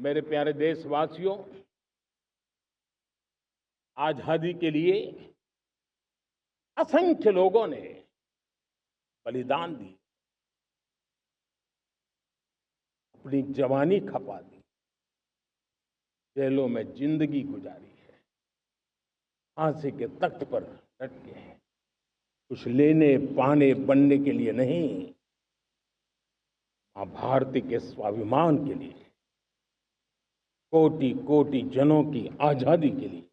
मेरे प्यारे देशवासियों, आजादी के लिए असंख्य लोगों ने बलिदान दी, अपनी जवानी खपा दी, जेलों में जिंदगी गुजारी है, फांसी के तख्त पर लटके हैं। कुछ लेने पाने बनने के लिए नहीं, मां भारती के स्वाभिमान के लिए, कोटि कोटि जनों की आजादी के लिए,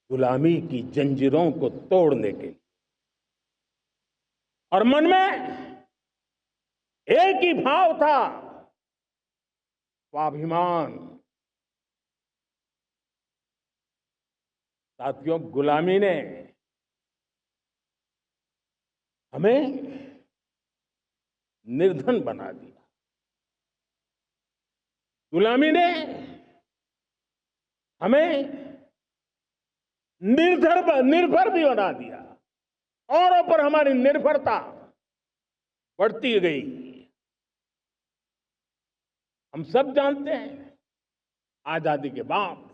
गुलामी की जंजीरों को तोड़ने के लिए। और मन में एक ही भाव था, स्वाभिमान। साथियों, गुलामी ने हमें निर्धन बना दिया, गुलामी ने हमें निर्भर भी बना दिया। औरों पर हमारी निर्भरता बढ़ती गई। हम सब जानते हैं, आजादी के बाद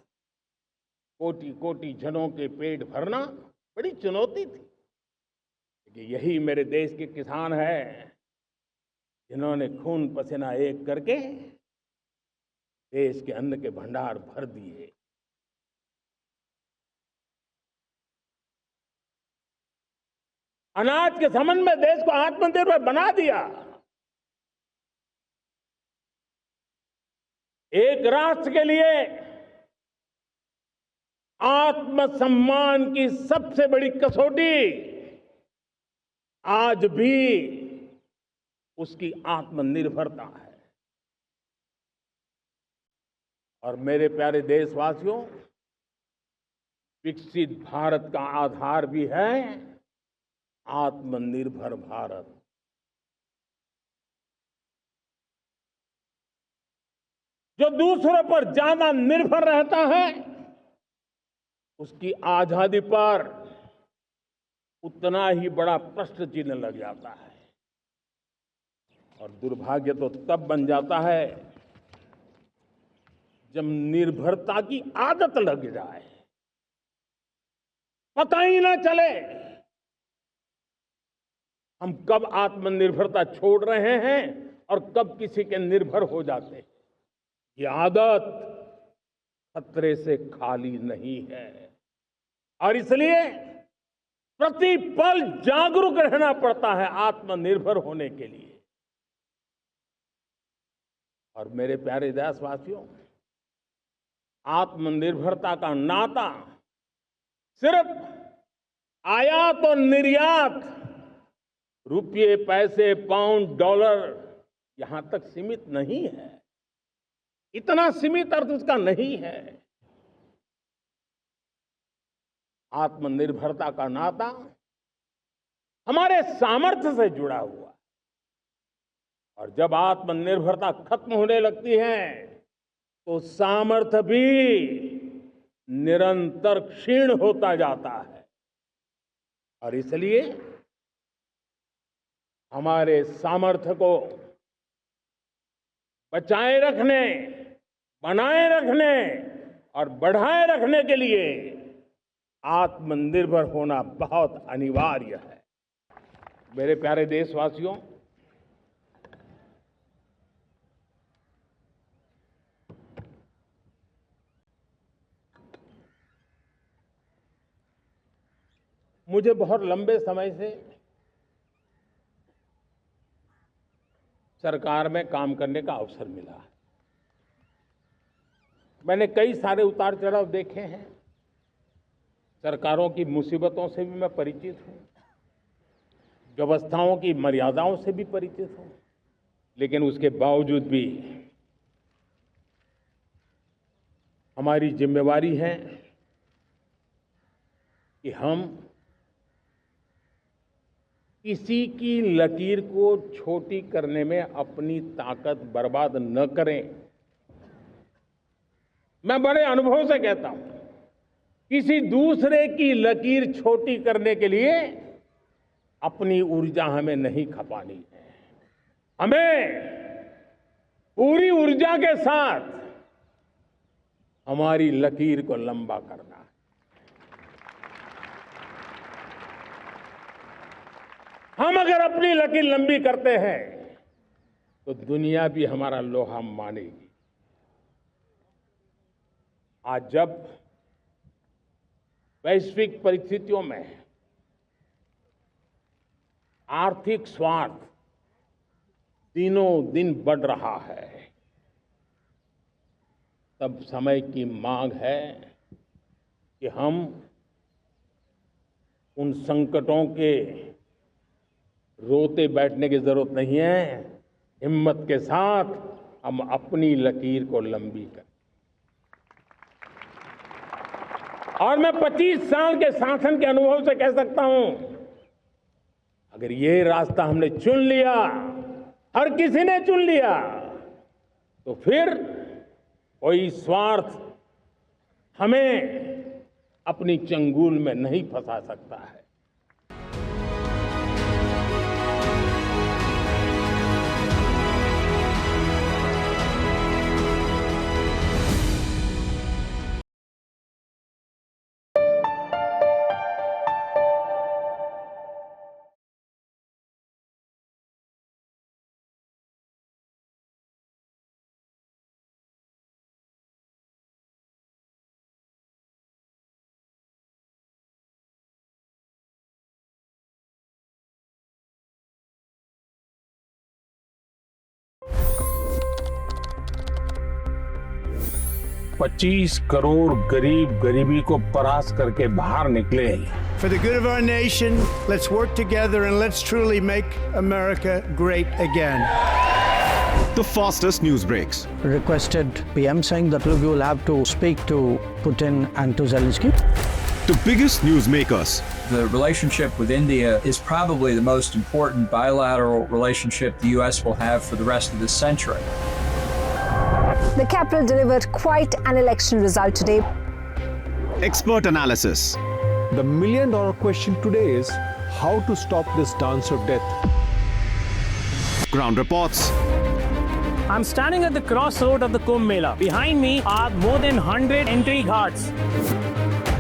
कोटि कोटि जनों के पेट भरना बड़ी चुनौती थी। लेकिन यही मेरे देश के किसान हैं जिन्होंने खून पसीना एक करके देश के अन्न के भंडार भर दिए। अनाज के संबंध में देश को आत्मनिर्भर बना दिया। एक राष्ट्र के लिए आत्मसम्मान की सबसे बड़ी कसौटी आज भी उसकी आत्मनिर्भरता है। और मेरे प्यारे देशवासियों, विकसित भारत का आधार भी है आत्मनिर्भर भारत। जो दूसरों पर ज्यादा निर्भर रहता है, उसकी आजादी पर उतना ही बड़ा प्रश्न चिन्ह लग जाता है। और दुर्भाग्य तो तब बन जाता है जब निर्भरता की आदत लग जाए, पता ही ना चले हम कब आत्मनिर्भरता छोड़ रहे हैं और कब किसी के निर्भर हो जाते हैं। ये आदत खतरे से खाली नहीं है और इसलिए प्रतिपल जागरूक रहना पड़ता है आत्मनिर्भर होने के लिए। और मेरे प्यारे देशवासियों, आत्मनिर्भरता का नाता सिर्फ आयात और निर्यात, रुपये, पैसे, पाउंड, डॉलर यहां तक सीमित नहीं है। इतना सीमित अर्थ उसका नहीं है। आत्मनिर्भरता का नाता हमारे सामर्थ्य से जुड़ा हुआ है। और जब आत्मनिर्भरता खत्म होने लगती है तो सामर्थ्य भी निरंतर क्षीण होता जाता है। और इसलिए हमारे सामर्थ्य को बचाए रखने, बनाए रखने और बढ़ाए रखने के लिए आत्मनिर्भर होना बहुत अनिवार्य है। मेरे प्यारे देशवासियों, मुझे बहुत लंबे समय से सरकार में काम करने का अवसर मिला है। मैंने कई सारे उतार चढ़ाव देखे हैं। सरकारों की मुसीबतों से भी मैं परिचित हूं, व्यवस्थाओं की मर्यादाओं से भी परिचित हूं। लेकिन उसके बावजूद भी हमारी जिम्मेवारी है कि हम किसी की लकीर को छोटी करने में अपनी ताकत बर्बाद न करें। मैं बड़े अनुभव से कहता हूं, किसी दूसरे की लकीर छोटी करने के लिए अपनी ऊर्जा हमें नहीं खपानी है। हमें पूरी ऊर्जा के साथ हमारी लकीर को लंबा करना है। हम अगर अपनी लकीर लंबी करते हैं तो दुनिया भी हमारा लोहा मानेगी। आज जब वैश्विक परिस्थितियों में आर्थिक स्वार्थ दिनों दिन बढ़ रहा है, तब समय की मांग है कि हम उन संकटों के रोते बैठने की जरूरत नहीं है। हिम्मत के साथ हम अपनी लकीर को लंबी करें। और मैं 25 साल के शासन के अनुभव से कह सकता हूं, अगर ये रास्ता हमने चुन लिया, हर किसी ने चुन लिया, तो फिर कोई स्वार्थ हमें अपनी चंगुल में नहीं फंसा सकता है। $25 करोड़ गरीब गरीबी को परास्त करके बाहर निकले। For the good of our nation, let's work together and let's truly make America great again. The fastest news breaks. Requested PM saying that we will have to speak to Putin and to Zelensky. The biggest newsmakers. The relationship with India is probably the most important bilateral relationship the U.S. will have for the rest of this century. The capital delivered quite an election result today. Expert analysis. The million-dollar question today is how to stop this dance of death. Ground reports. I'm standing at the crossroad of the Kumbh Mela. Behind me are more than 100 entry ghats.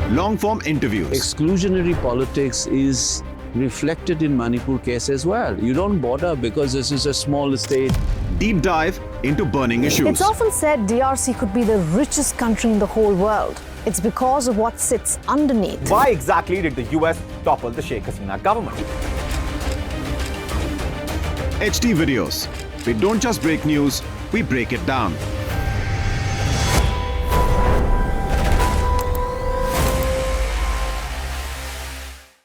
Long-form interviews. Exclusionary politics is reflected in Manipur case as well. You don't bother because this is a small state. Deep dive into burning issues. It's often said DRC could be the richest country in the whole world. It's because of what sits underneath. Why exactly did the US topple the Sheikh Hasina government? HT videos. We don't just break news, we break it down.